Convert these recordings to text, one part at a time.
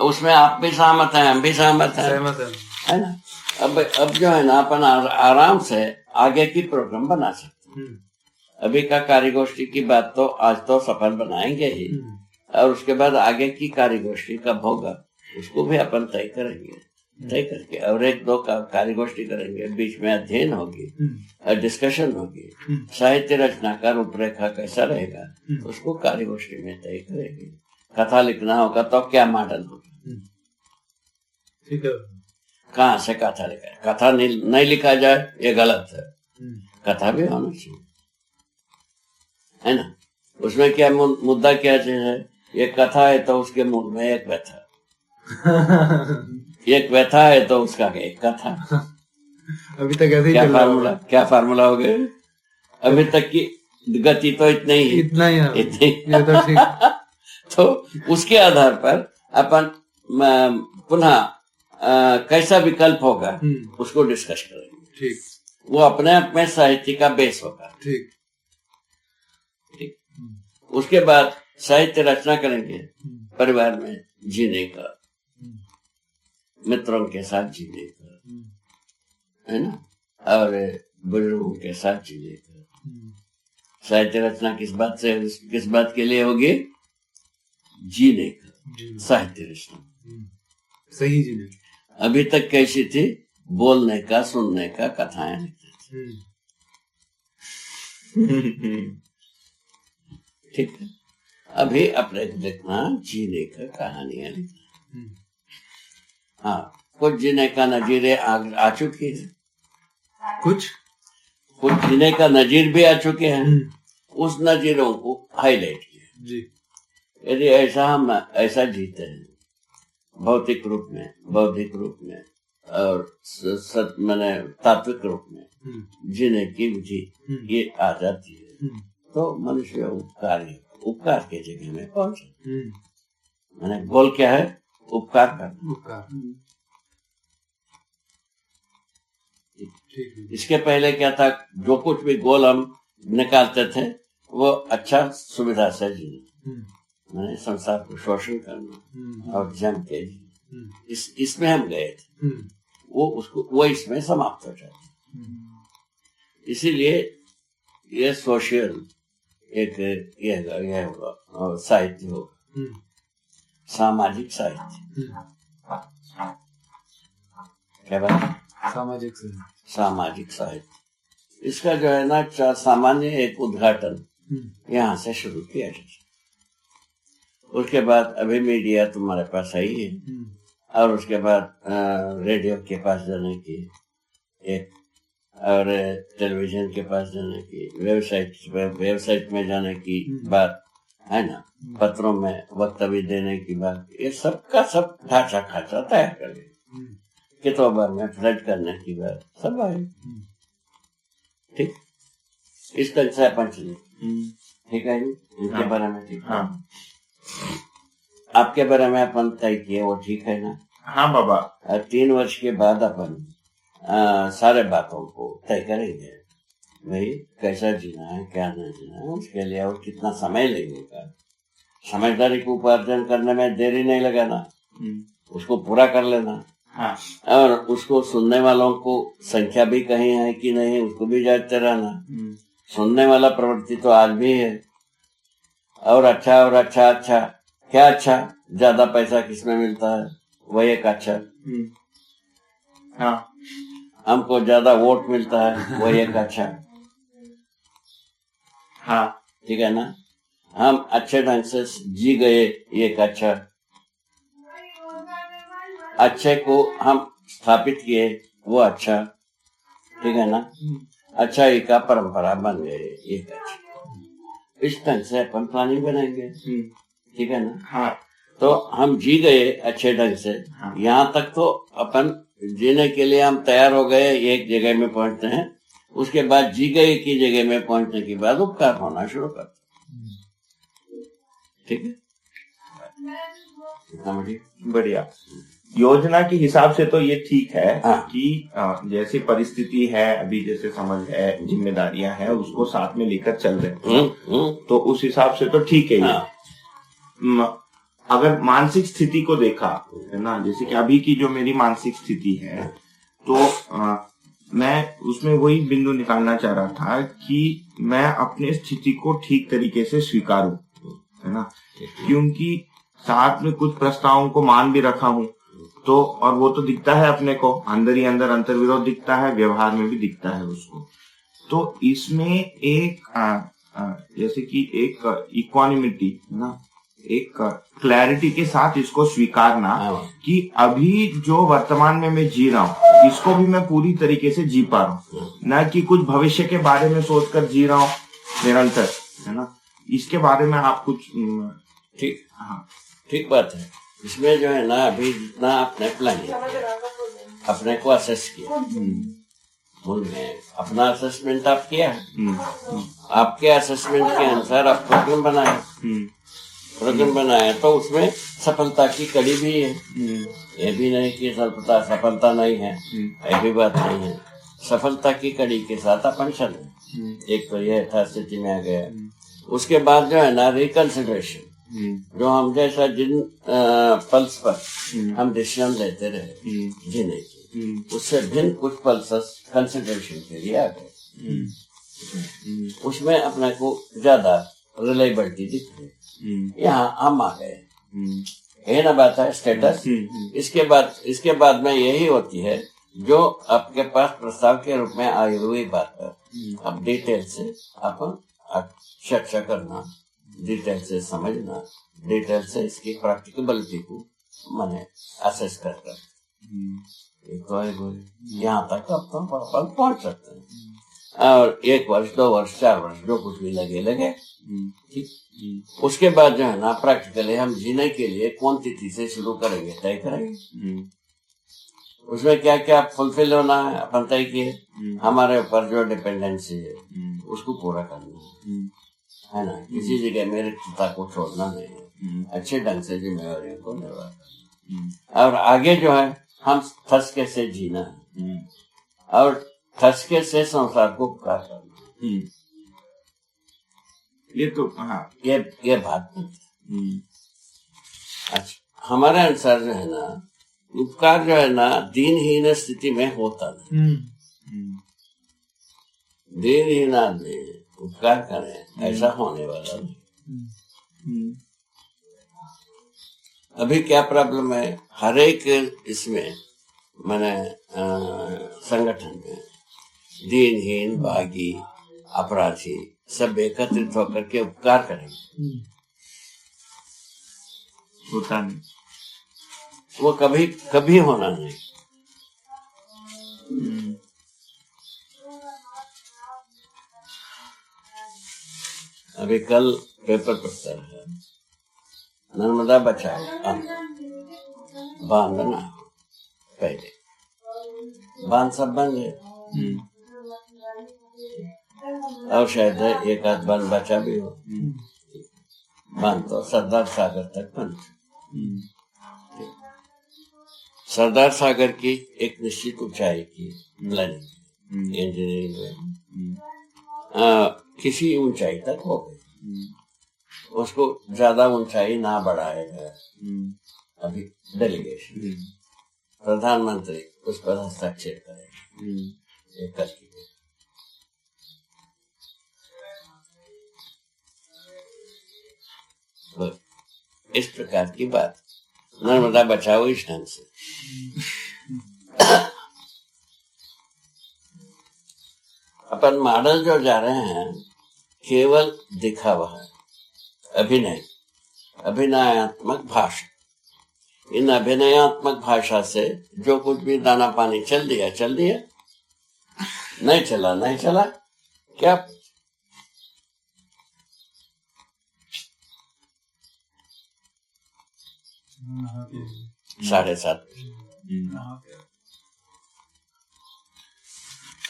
उसमें आप भी सहमत हैं, हम भी सहमत हैं, है ना। अब जो है ना अपन आराम से आगे की प्रोग्राम बना सकते हैं। अभी का कार्यगोष्ठी की बात तो आज तो सफल बनाएंगे ही, और उसके बाद आगे की कार्यगोष्ठी कब होगा उसको भी अपन तय करेंगे। तय करके और 1-2 कार्यगोष्ठी करेंगे, बीच में अध्ययन होगी और डिस्कशन होगी, साहित्य रचना का रूपरेखा कैसा रहेगा उसको कार्यगोष्ठी में तय करेंगे। कथा लिखना होगा तो क्या मॉडल होगा, ठीक है। कहाँ से कथा लिखा, कथा नहीं लिखा जाए ये गलत है, कथा भी होना चाहिए, है ना। उसमें क्या मुद्दा क्या चीज है, ये कथा है तो उसके मूल में एक व्यथा एक व्यथा है तो उसका एक कथा। अभी तक ऐसे ही क्या फार्मूला हो गया, अभी तक की गति तो इतना ही ये तो ठीक। तो उसके आधार पर अपन पुनः कैसा विकल्प होगा उसको डिस्कस करेंगे। ठीक, वो अपने आप में साहित्य का बेस होगा। ठीक। उसके बाद साहित्य रचना करेंगे, परिवार में जीने का, मित्रों के साथ जीने का, है ना, और बुजुर्गों के साथ जीने का। साहित्य रचना किस बात के लिए होगी, जीने का साहित्य रचना, सही जीने। अभी तक कैसी थी, बोलने का, सुनने का, कथाएं लिखते थे। ठीक है, अभी अपने लिखना जीने का, कहानियां लिखना। हाँ, कुछ जीने का नजीरे आ चुकी है, कुछ जीने का नजीर भी आ चुके हैं। उस नजीरों को हाईलाइट किया जी। यदि ऐसा हम ऐसा जीते हैं भौतिक रूप में, बौद्धिक रूप में और मैंने तात्विक रूप में जीने की विधि ये आ जाती है तो मनुष्य उपकार के जगह में पहुंचे। मैंने गोल क्या है, उपकार करना। इसके पहले क्या था, जो कुछ भी गोल हम निकालते थे वो अच्छा सुविधा से जीना, मैंने संसार को शोषण करना और जम के इसमें हम गए थे, वो इसमें समाप्त हो जाते। इसीलिए ये सोशल एक ये होगा और साहित्य होगा, सामाजिक साहित्य। क्या बात, सामाजिक साहित्य। इसका जो है ना सामान्य एक उद्घाटन यहाँ से शुरू किया जाए। उसके बाद अभी मीडिया तुम्हारे पास आई है और उसके बाद रेडियो के पास जाने की एक, और टेलीविजन के पास जाने की, वेबसाइट में जाने की बात है ना, पत्रों में वक्तव्य देने की बात, ये सब का सब ढांचा खाचा तैयार कर लिया, किताबों में फ्लड करने की बात सब आई। ठीक, इस तरह से अपन चले। ठीक है जी, इनके बारे में ठीक। हाँ, आपके बारे में अपन तय किए वो ठीक है ना। हाँ बाबा, 3 वर्ष के बाद अपन सारे बातों को तय करेंगे, भाई कैसा जीना है, क्या नहीं जीना है, उसके लिए और कितना समय लगेगा। समझदारी को उपार्जन करने में देरी नहीं लगाना, उसको पूरा कर लेना। हाँ। और उसको सुनने वालों को संख्या भी कहीं है कि नहीं उसको भी जांचते रहना। सुनने वाला प्रवृत्ति तो आज भी है, और अच्छा और अच्छा अच्छा क्या अच्छा, ज्यादा पैसा किसमें मिलता है, वही एक अच्छा। हाँ, हमको ज्यादा वोट मिलता है, वही एक अच्छा। हाँ, ठीक है ना, हम अच्छे ढंग से जी गए, ये एक अच्छा। अच्छे को हम स्थापित किए, वो अच्छा। ठीक है ना, अच्छाई का परंपरा बन गए, ये अच्छा। इस ढंग से अपन प्लानिंग बनाएंगे। ठीक है ना। हाँ, तो हम जी गए अच्छे ढंग से। हाँ। यहाँ तक तो अपन जीने के लिए हम तैयार हो गए, एक जगह में पहुंचते हैं, उसके बाद जी गए की जगह में पहुंचने के बाद उपकार होना शुरू करते हैं। ठीक है, बढ़िया। योजना के हिसाब से तो ये ठीक है। हाँ। कि जैसी परिस्थिति है अभी, जैसे समझ है, जिम्मेदारियां हैं, उसको साथ में लेकर चल रहे हैं, तो उस हिसाब से तो ठीक है। हाँ। अगर मानसिक स्थिति को देखा है ना, जैसे कि अभी की जो मेरी मानसिक स्थिति है, तो मैं उसमें वही बिंदु निकालना चाह रहा था कि मैं अपने स्थिति को ठीक तरीके से स्वीकारूं, है ना, क्योंकि साथ में कुछ प्रस्तावों को मान भी रखा हूं, तो और वो तो दिखता है अपने को, अंदर ही अंदर अंतर्विरोध दिखता है, व्यवहार में भी दिखता है उसको। तो इसमें एक जैसे कि एक इक्वानिमिटी ना, एक क्लैरिटी के साथ इसको स्वीकारना कि अभी जो वर्तमान में मैं जी रहा हूँ इसको भी मैं पूरी तरीके से जी पा रहा हूँ, ना कि कुछ भविष्य के बारे में सोचकर जी रहा हूँ निरंतर, है ना। इसके बारे में आप कुछ ठीक, हाँ ठीक बात है। इसमें जो है ना, अभी जितना आपने प्लान अपने को असेस किया, मूल में अपना असेसमेंट आप किया है, आपके असेसमेंट के अनुसार आप प्रोग्राम बनाया, तो उसमें सफलता की कड़ी भी है। ये भी नहीं कि सफलता नहीं है, ऐसी बात नहीं है। सफलता की कड़ी के साथ अपन चले, एक तो ये था स्थिति में आ गया। उसके बाद जो है ना, रिकंसिडरेशन, जो हम जैसा जिन पल्स पर हम डिसीजन लेते रहे जीने की, उससे भिन्न कुछ पल्सेस कंसिडरेशन के लिए आ गए। उसमें अपने को ज्यादा रिलायबिलिटी दिख रही, यहाँ हम आ गए, ये ना बात है स्टेटस। इसके बाद में यही होती है जो आपके पास प्रस्ताव के रूप में आई हुई बात है, अब डिटेल से अपन चर्चा करना, डिटेल से समझना, डिटेल से इसकी प्रैक्टिकबिलिटी को मैंने असेस करकर यहाँ तक अपन पहुंच सकते हैं। और 1 वर्ष 2 वर्ष 4 वर्ष जो कुछ भी लगे ठीक। उसके बाद जो है ना, प्रैक्टिकली हम जीने के लिए कौन तिथि से शुरू करेंगे, तय करेंगे। उसमें क्या क्या फुलफिल होना है अपन तय किए, हमारे ऊपर जो डिपेंडेंसी है उसको पूरा करना है ना। किसी जगह मेरे चिंता को छोड़ना नहीं है, अच्छे ढंग से जिम्मेवारियों को निर्वाह करना। और आगे जो है हम ठसके से जीना है, और ठसके से संसार को पुकार करना। ये तो हाँ, ये बात अच्छा। हमारे अनुसार जो है ना, उपकार जो है ना, दीनहीन स्थिति में होता नहीं। दीनहीन आदमी उपकार करें ऐसा होने वाला नहीं। अभी क्या प्रॉब्लम है, हर एक इसमें मैंने संगठन में दीनहीन, बागी, अपराधी सब एकत्रित होकर के उपकार करेंगे, होता नहीं, वो कभी होना नहीं। अभी कल पेपर पढ़ता है, नर्मदा बचाओ बांधना, पहले बांध सब बन गए, और शायद एक आध बांध बचा भी हो। बांध तो सरदार सागर तक बन, सरदार सागर की एक निश्चित ऊंचाई की प्लानिंग इंजीनियरिंग में किसी ऊंचाई तक हो गई, उसको ज्यादा ऊंचाई ना बढ़ाएगा। अभी डेलीगेशन प्रधानमंत्री उस पर हस्ताक्षर करेंगे, एक करके इस प्रकार की बात। नर्मदा बचाओ इस ढंग से। अपन मॉडल जो जा रहे हैं केवल दिखावा है, अभिनयात्मक भाषा। इन अभिनयात्मक भाषा से जो कुछ भी दाना पानी चल दिया, नहीं चला, क्या 7:30।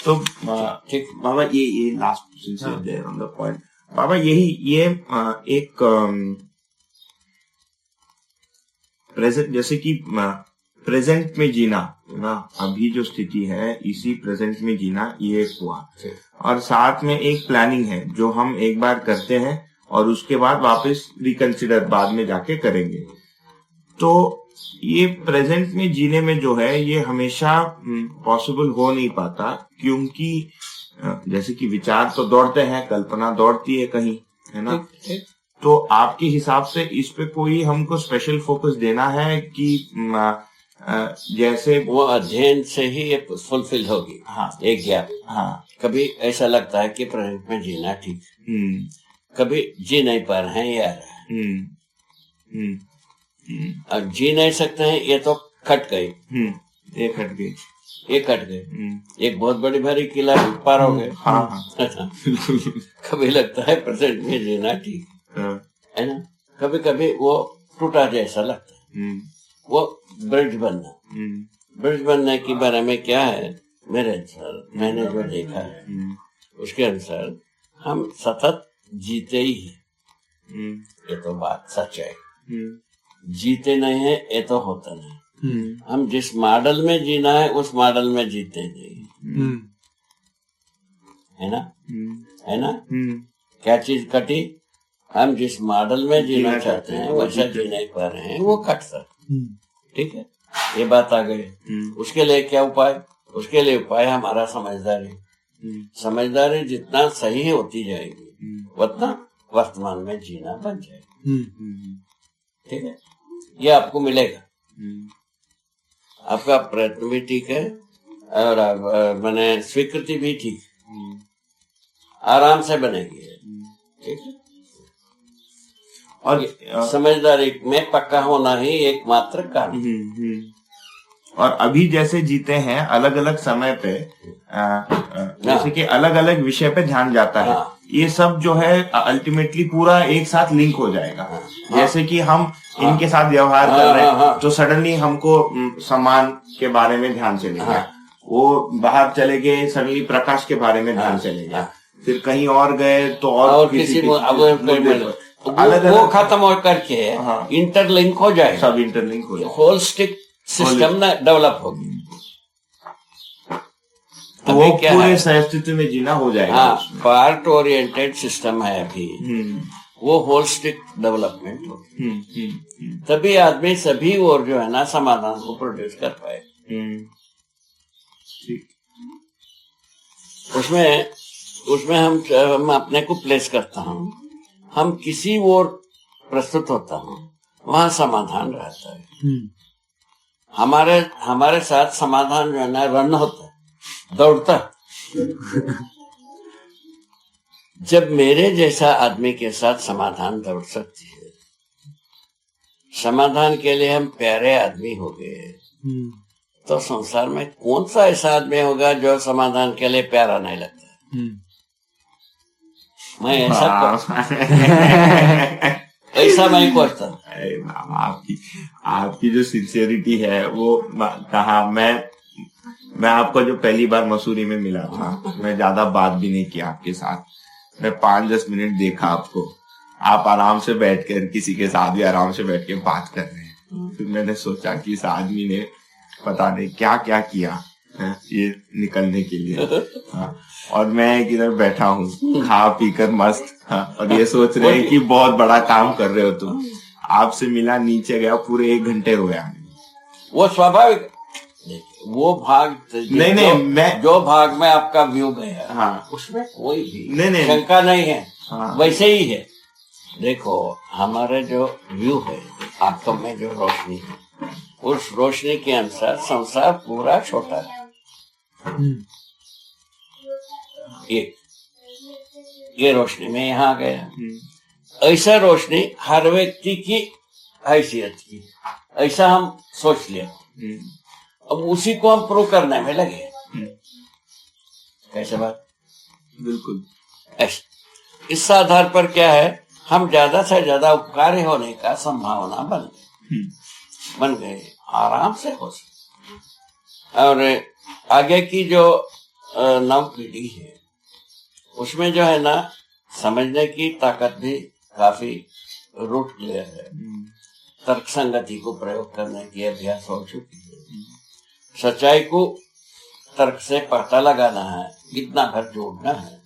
तो ठीक बाबा, ये last sincere on the point बाबा, यही ये एक प्रेजेंट, जैसे कि प्रेजेंट में जीना ना, अभी जो स्थिति है इसी प्रेजेंट में जीना, ये हुआ। और साथ में एक प्लानिंग है जो हम एक बार करते हैं और उसके बाद वापस रिकंसिडर बाद में जाके करेंगे। तो ये प्रेजेंट में जीने में जो है ये हमेशा पॉसिबल हो नहीं पाता, क्योंकि जैसे कि विचार तो दौड़ते हैं, कल्पना दौड़ती है कहीं, है ना। तो आपके हिसाब से इस पे कोई हमको स्पेशल फोकस देना है कि जैसे वो अध्ययन से ही ये फुलफिल होगी। हाँ, एक गैप। हाँ, कभी ऐसा लगता है कि प्रेजेंट में जीना ठीक, कभी जी नहीं पा रहे हैं यार, और जी नहीं सकते हैं, ये तो खट गई, ये खट गई, ये कट गए, एक बहुत बड़ी भारी किला पार हो गए। हाँ, कभी लगता है प्रेजेंट में जीना ठीक है ना, कभी कभी वो टूटा जैसा लगता है। वो ब्रिज बनने के बारे में क्या है, मेरे अनुसार मैंने जो देखा है उसके अनुसार हम सतत जीते ही हैं, ये तो बात सच है। जीते नहीं है ये तो होता नहीं। हम जिस मॉडल में जीना है उस मॉडल में जीते नहीं, है ना, है ना। क्या चीज कटी, हम जिस मॉडल में जीना चाहते हैं वैसा जी नहीं पा रहे हैं, वो कट सकता। ठीक है, ये बात आ गई। उसके लिए क्या उपाय, उसके लिए उपाय हमारा समझदारी जितना सही होती जाएगी उतना वर्तमान में जीना बन जाएगा। ठीक है, ये आपको मिलेगा। आपका प्रयत्न भी ठीक है और मैंने स्वीकृति भी ठीक, आराम से बनेगी। ठीक है, और समझदारी में पक्का होना ही एकमात्र कारण। और अभी जैसे जीते हैं अलग अलग समय पे, जैसे कि अलग अलग विषय पे ध्यान जाता है, ये सब जो है अल्टीमेटली पूरा एक साथ लिंक हो जाएगा। जैसे कि हम इनके साथ व्यवहार कर रहे हैं तो सडनली हमको सम्मान के बारे में ध्यान चलेगा, वो बाहर चले गए सडनली प्रकाश के बारे में ध्यान चलेगा, फिर कहीं और गए तो और किसी अलग वो खत्म हो करके इंटरलिंक हो जाए, सब इंटरलिंक हो जाए, होलिस्टिक सिस्टम ना डेवलप होगी, तो वो पूरे अस्तित्व में जीना हो जाएगा। हाँ, पार्ट ओरिएंटेड सिस्टम है अभी, वो होलिस्टिक डेवलपमेंट होगी, तभी आदमी सभी और जो है ना समाधान को प्रोड्यूस कर पाए। उसमें हम अपने को प्लेस करता हूँ, हम किसी और प्रस्तुत होता हूँ, वहां समाधान रहता है। हमारे साथ समाधान जो है ना रन होता है, दौड़ता है। जब मेरे जैसा आदमी के साथ समाधान दौड़ सकती है, समाधान के लिए हम प्यारे आदमी हो गए, तो संसार में कौन सा ऐसा आदमी होगा जो समाधान के लिए प्यारा नहीं लगता। मैं ऐसा मैं कोसता। आपकी जो सिंसियरिटी है वो कहा, मैं आपको जो पहली बार मसूरी में मिला था, मैं ज्यादा बात भी नहीं किया आपके साथ, मैं 5-10 मिनट देखा आपको, आप आराम से बैठकर किसी के साथ भी आराम से बैठ के बात कर रहे हैं। फिर मैंने सोचा कि इस आदमी ने पता नहीं क्या क्या किया ये निकलने के लिए। और मैं किधर बैठा हूँ खा पी कर मस्त, और ये सोच रहे हैं कि बहुत बड़ा काम कर रहे हो तुम। आपसे मिला, नीचे गया, पूरे 1 घंटे हो गया। वो स्वाभाविक, वो भाग नहीं, मैं जो भाग में आपका व्यू गया, हाँ, उसमें कोई भी नहीं शंका नहीं है। हाँ, वैसे ही है। देखो, हमारे जो व्यू है, आंखों में जो रोशनी है, उस रोशनी के अनुसार संसार पूरा छोटा है। ये रोशनी में यहाँ गया, ऐसा रोशनी हर व्यक्ति की हैसियत की, ऐसा हम सोच लिया। अब उसी को हम प्रूव करने में लगे। कैसे बात? बिल्कुल ऐसे। इस आधार पर क्या है, हम ज्यादा से ज्यादा उपकारी होने का संभावना बन गए, आराम से हो सकते। और आगे की जो नव पीढ़ी है, उसमें जो है ना समझने की ताकत भी काफी रूट क्लियर है, तर्क संगति को प्रयोग करने की अभ्यास हो चुकी है, सच्चाई को तर्क से पता लगाना है, कितना भर जोड़ना है,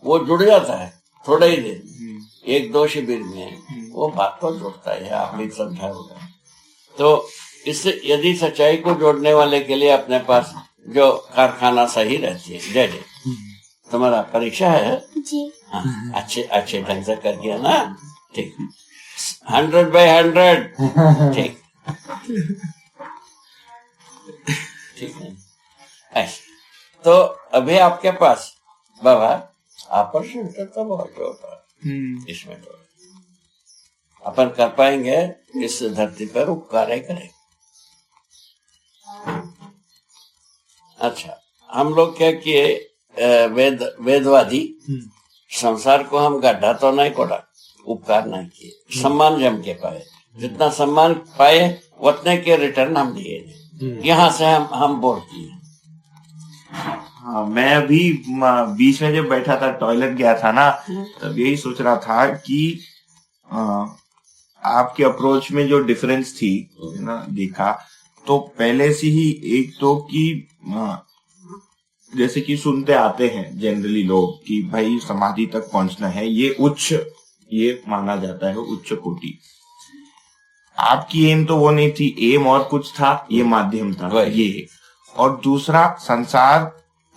वो जुड़ जाता है थोड़े ही देर, 1-2 शिविर में वो बात तो जुड़ता है। आप भी समझा होगा, तो इससे यदि सच्चाई को जोड़ने वाले के लिए अपने पास जो कारखाना सही रहती है। जय जय। तुम्हारा परीक्षा है जी? हाँ, अच्छे ढंग से कर दिया ना, ठीक। 100/100 ठीक ठीक है ऐसे। तो अभी आपके पास बाबा अपॉर्चुनिटी तो बहुत होता है इसमें, तो अपन कर पाएंगे इस धरती पर उपकार करें। अच्छा, हम लोग क्या किए, वेदवादी संसार को हम गड्ढा तो नहीं कोड़ा, उपकार नहीं किए, सम्मान जम के पाए, जितना सम्मान पाए उतने के रिटर्न हम दिए। यहाँ से हम बोल किए। हाँ, मैं अभी बीच में जब बैठा था, टॉयलेट गया था ना, तब यही सोच रहा था कि आपके अप्रोच में जो डिफरेंस थी ना, देखा तो पहले से ही एक तो कि जैसे कि सुनते आते हैं जनरली लोग कि भाई समाधि तक पहुंचना है, ये माना जाता है उच्च कोटि। आपकी एम तो वो नहीं थी, एम और कुछ था, ये माध्यम था ये। और दूसरा, संसार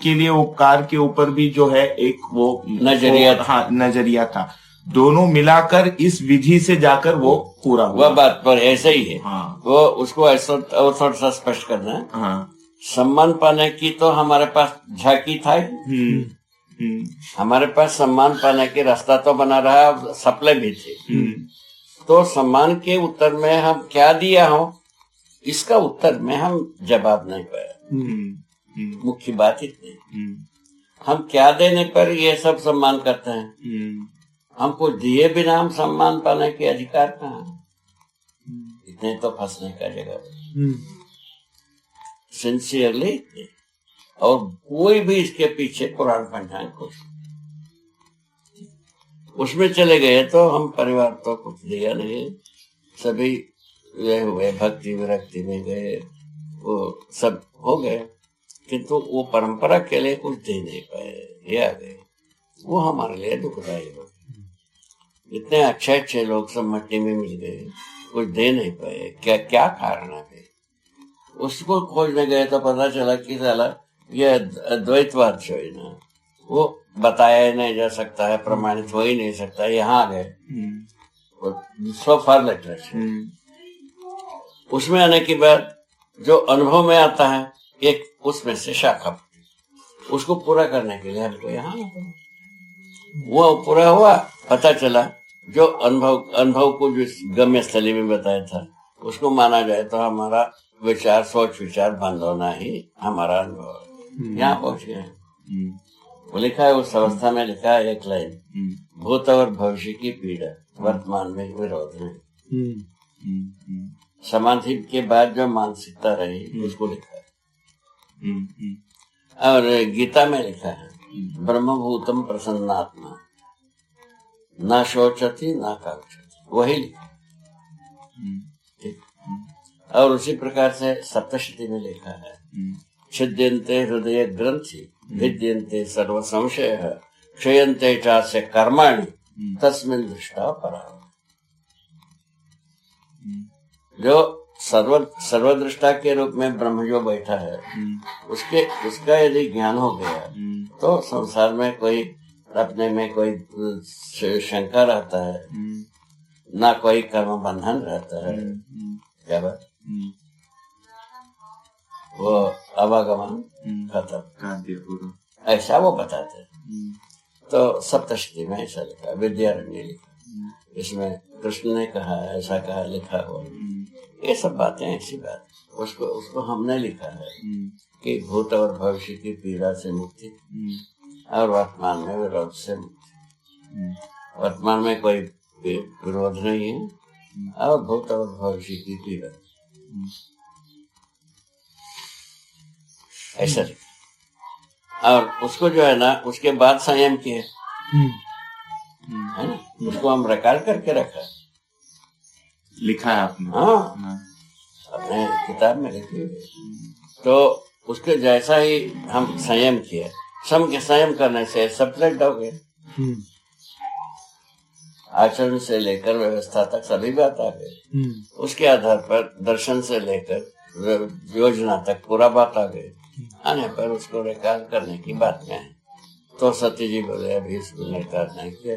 के लिए उपकार के ऊपर भी जो है एक वो नजरिया था। दोनों मिलाकर इस विधि से जाकर वो पूरा हुआ। वह बात पर ऐसे ही है। हाँ। वो उसको ऐसा और थोड़ा सा स्पष्ट करना है। हाँ। सम्मान पाने की तो हमारे पास झांकी था। हमारे पास सम्मान पाने की रास्ता तो बना रहा, सप्लाई भी थी। तो सम्मान के उत्तर में हम क्या दिया हो, इसका उत्तर में हम जवाब नहीं पाया। मुख्य बात इतनी, हम क्या देने पर ये सब सम्मान करते हैं। हमको दिए बिना हम सम्मान पाने के अधिकार कहाँ, इतने तो फंसने का जगह सिंसियरली। और कोई भी इसके पीछे पुराण पंचांग कुछ उसमें चले गए तो हम परिवार तो कुछ दिया नहीं, सभी वे हुए भक्ति विरक्ति में गए, वो सब हो गए, किंतु वो परंपरा के लिए कुछ दे नहीं पाए, ये आ गए। वो हमारे लिए दुखदायी हो। इतने अच्छे लोग सब मट्टी में मिल गए, कुछ दे नहीं पाए। क्या कारण है? उसको खोजने गए तो पता चला कि साला ये द्वैतवाद जो है ना, वो बताया नहीं जा सकता है, प्रमाणित हो ही नहीं सकता। यहाँ आ गए सो फार लिटरेचर। उसमें आने के बाद जो अनुभव में आता है, एक उसमें से शाखा, उसको पूरा करने के लिए हमको यहाँ वो पूरा हुआ। पता चला जो अनुभव को जो गम्य स्थली में बताया था, उसको माना जाए तो हमारा विचार, सोच विचार बंद होना ही हमारा अनुभव। यहाँ पहुंच गए। वो लिखा है, उस अवस्था में लिखा है एक लाइन, भूत और भविष्य की पीड़ा, वर्तमान में विरोध नहीं। समाधि के बाद जो मानसिकता रही, उसको लिखा है। और गीता में लिखा है, ब्रह्मभूतम प्रसन्नात्मा ना शोचती ना कांक्षति, वही लिखा। और उसी प्रकार से सप्तशती में लिखा है, छिद्यन्ते हृदय ग्रंथि भिद्यन्ते सर्व संशय क्षयन्ते चास्य कर्माणि तस्मिन् दृष्टा पराः। जो सर्वदृष्टा के रूप में ब्रह्म जो बैठा है, उसका यदि ज्ञान हो गया तो संसार में कोई अपने में कोई शंका रहता है, ना कोई कर्म बंधन रहता है। क्या बात, वो आवागमन खत्म, ऐसा वो बताते हैं। तो सप्तशती में ऐसा लिखा, विद्यारण्य लिखा, इसमें कृष्ण ने कहा, ऐसा कहा, लिखा हो। ये सब बातें ऐसी बात, उसको हमने लिखा है कि भूत और भविष्य की पीड़ा से मुक्ति और वर्तमान में विरोध से मुक्ति। वर्तमान में कोई विरोध नहीं है और भूत और भविष्य की पीड़ा, ऐसा। और उसको जो है ना, उसके बाद संयम किए, है ना, उसको हम रिकॉर्ड करके रखा, लिखा है आपने। हाँ, अपने किताब में लिखी हुई। तो उसके जैसा ही हम संयम किए, संयम करने से सब्जेक्ट हो गए। आचरण से लेकर व्यवस्था तक सभी बात आ गई। उसके आधार पर दर्शन से लेकर योजना तक पूरा बात आ गई। आने पर उसको रेकॉर्ड करने की बात में है तो सत्य जी बोले अभी इसको रिकॉर्ड नहीं किया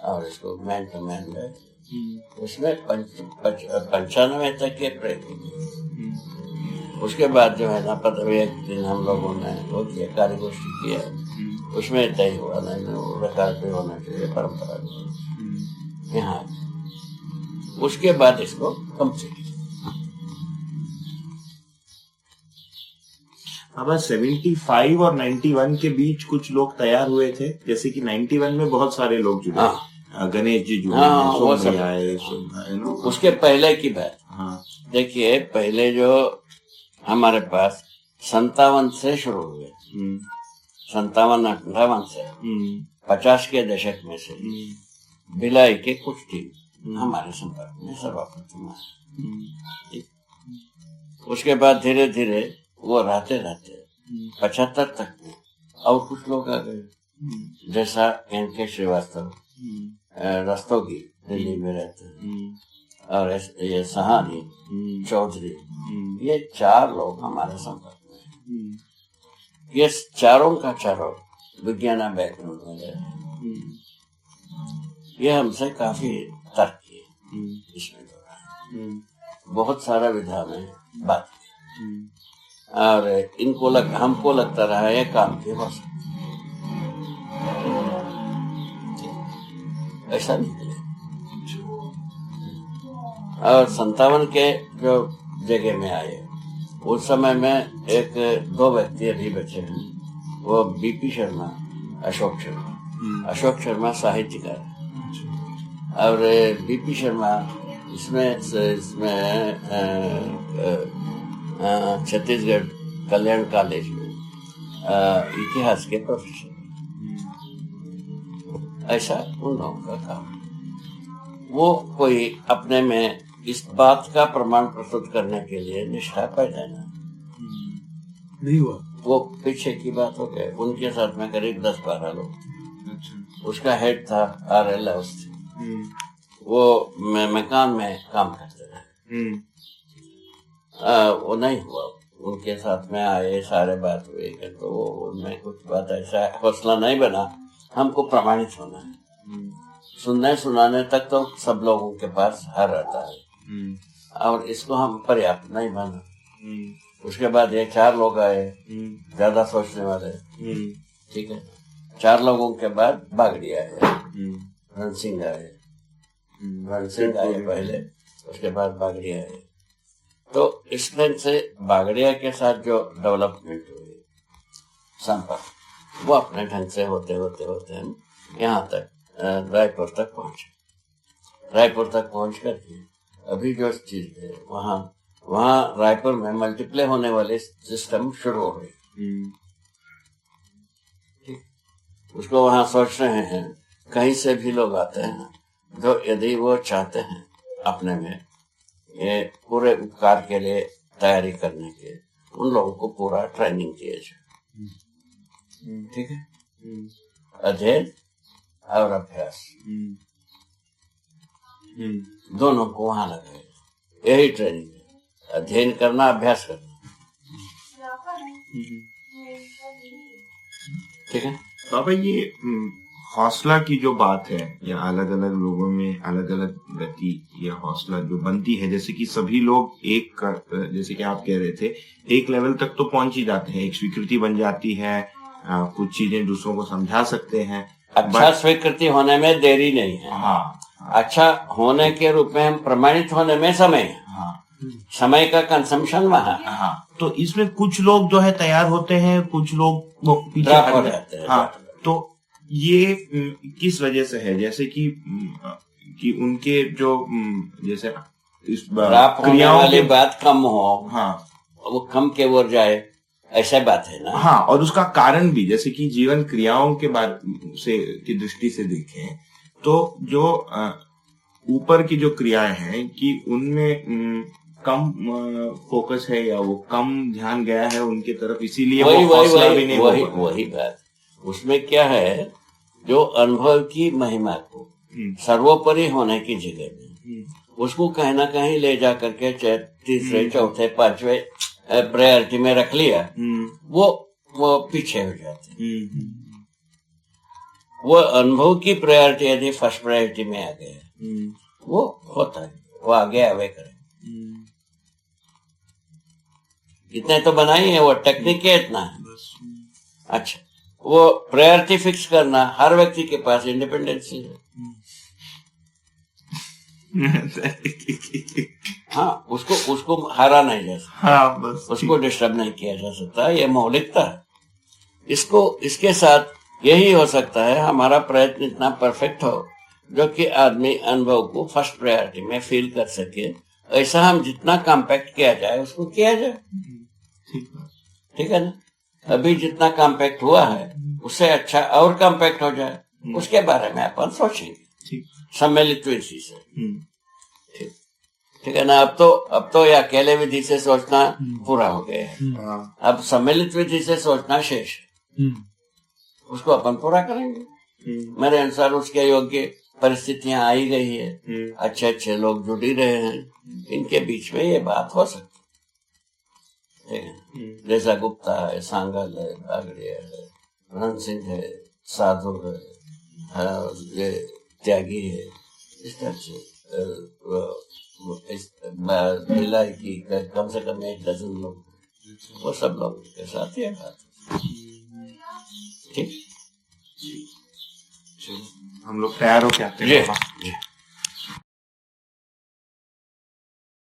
और इसको मैन टू मैन है। उसमें 95 तक के प्रयत्न। उसके बाद जो है ना पता एक दिन हम लोगों ने वो किया, कार्यगोष्ठी किया, उसमें तय हुआ नहीं वो रिकॉर्ड भी होना चाहिए परंपरा यहाँ। उसके बाद इसको कंप्लीट। अब 75 और 91 के बीच कुछ लोग तैयार हुए थे, जैसे कि 91 में बहुत सारे लोग जुड़े। हाँ। गणेश जी जुड़े, वो सब आए। उसके पहले की बात। हाँ। देखिए पहले जो हमारे पास 57 से शुरू हुए, 57-58 से 50 के दशक में से भिलाई के कुछ टीम हमारे संपर्क में सर्वप्रथम आए। उसके बाद धीरे धीरे वो रहते 75 तक में और कुछ लोग आ गए, जैसा NK श्रीवास्तव, रस्तोगी दिल्ली में रहते हैं, और ये सहानी चौधरी, ये 4 लोग हमारे संपर्क में हैं। ये चारों का चारों विज्ञान बैकग्राउंड वाले, ये हमसे काफी तर्क किए इसमें दौरान, बहुत सारा विधा में बात की, और हमको लगता रहा ये काम के हो सकते, ऐसा निकले। और 57 के जो जगह में आए उस समय में 1-2 व्यक्ति अभी बचे हैं, वो BP शर्मा, अशोक शर्मा साहित्यकार, और BP शर्मा इसमें छत्तीसगढ़ कल्याण कॉलेज में इतिहास के प्रोफेसर। ऐसा उन लोगों का काम। वो कोई अपने में इस बात का प्रमाण प्रस्तुत करने के लिए निष्ठा पैदा नहीं हुआ, वो पीछे की बात हो गई। उनके साथ में करीब 10-12 लोग। अच्छा। उसका हेड था RL अवस्थी, वो मकान में काम करते रहे। वो नहीं हुआ, उनके साथ में आए, सारे बात हुई, तो वो उनमें कुछ बात ऐसा हौसला नहीं बना, हमको प्रमाणित होना है। सुनने सुनाने तक तो सब लोगों के पास हर रहता है, और इसको हम पर्याप्त नहीं माना। उसके बाद ये 4 लोग आए, ज्यादा सोचने वाले, ठीक है। 4 लोगों के बाद बागड़ी आए, रण सिंह आए पहले, उसके बाद बागड़ी आए। तो इस तरह से बागड़िया के साथ जो डेवलपमेंट हुई संपर्क, वो अपने ढंग से होते हम यहाँ तक रायपुर तक पहुंचे। रायपुर तक पहुंच करके अभी जो चीज है वहाँ रायपुर में मल्टीप्ले होने वाले सिस्टम शुरू हो गए। उसको वहाँ सोच रहे हैं, कहीं से भी लोग आते हैं तो यदि वो चाहते हैं अपने में ये पूरे उपकार के लिए तैयारी करने के, उन लोगों को पूरा ट्रेनिंग दिया जाए। ठीक है, अध्ययन और अभ्यास दोनों को वहां लगाए, यही ट्रेनिंग है, अध्ययन करना, अभ्यास करना। ठीक है बाबा, ये हौसला की जो बात है, या अलग अलग लोगों में अलग अलग गति या हौसला जो बनती है, जैसे कि सभी लोग जैसे कि आप कह रहे थे, एक लेवल तक तो पहुंच ही जाते हैं, एक स्वीकृति बन जाती है, कुछ चीजें दूसरों को समझा सकते हैं। अच्छा स्वीकृति होने में देरी नहीं है। हाँ, अच्छा होने के रूप में हम प्रमाणित होने में समय है। हाँ, समय का कंजम्पशन वहाँ। हाँ, तो इसमें कुछ लोग जो है तैयार होते हैं, कुछ लोग वो पीछे हट जाते हैं। हाँ, तो ये किस वजह से है? जैसे कि उनके जो जैसे इस क्रियाओं वाली बात कम हो, हाँ, वो कम के ओर जाए, ऐसा बात है ना। हाँ, और उसका कारण भी, जैसे कि जीवन क्रियाओं के बारे से की दृष्टि से देखें तो जो ऊपर की जो क्रियाएं हैं कि उनमें कम फोकस है, या वो कम ध्यान गया है उनके तरफ, इसीलिए वो हौसला भी नहीं होगा। वही बात। उसमें क्या है, जो अनुभव की महिमा को सर्वोपरि होने की जगह में उसको कहीं ना कहीं ले जा करके तीसरे चौथे पांचवे प्रायोरिटी में रख लिया, वो पीछे हो जाते हैं। वो अनुभव की प्रायोरिटी यदि फर्स्ट प्रायोरिटी में आ गया, वो होता है, वो आगे आवे करे। इतने तो बनाई है, वो टेक्निक है इतना है। अच्छा, वो प्रायोरिटी फिक्स करना हर व्यक्ति के पास इंडिपेंडेंसी है। हाँ, उसको हरा नहीं जा सकता। हाँ, बस उसको डिस्टर्ब नहीं किया जा सकता। ये मौलिकता है। इसके साथ यही हो सकता है हमारा प्रयत्न इतना परफेक्ट हो जो कि आदमी अनुभव को फर्स्ट प्रायोरिटी में फील कर सके। ऐसा हम जितना कॉम्पैक्ट किया जाए उसको किया जाए। ठीक है ना? अभी जितना कॉम्पैक्ट हुआ है उससे अच्छा और कॉम्पैक्ट हो जाए, उसके बारे में अपन सोचेंगे सम्मिलित विधि से। ठीक है ना? अब तो ये अकेले विधि से सोचना पूरा हो गया है। अब सम्मिलित विधि से सोचना शेष है। उसको अपन पूरा करेंगे। मेरे अनुसार उसके योग्य परिस्थितियां आई गई है, अच्छे अच्छे लोग जुड़ ही रहे हैं, इनके बीच में ये बात हो सकती है। जैसा गुप्ता है, सांगल है, बागड़िया है, रण सिंह है, साधु है, ये त्यागी है, इस तरह से भिलाई की कम से कम 1 डज़न लोग, वो सब लोग के साथ ये बात। ठीक, हम लोग तैयार हो क्या?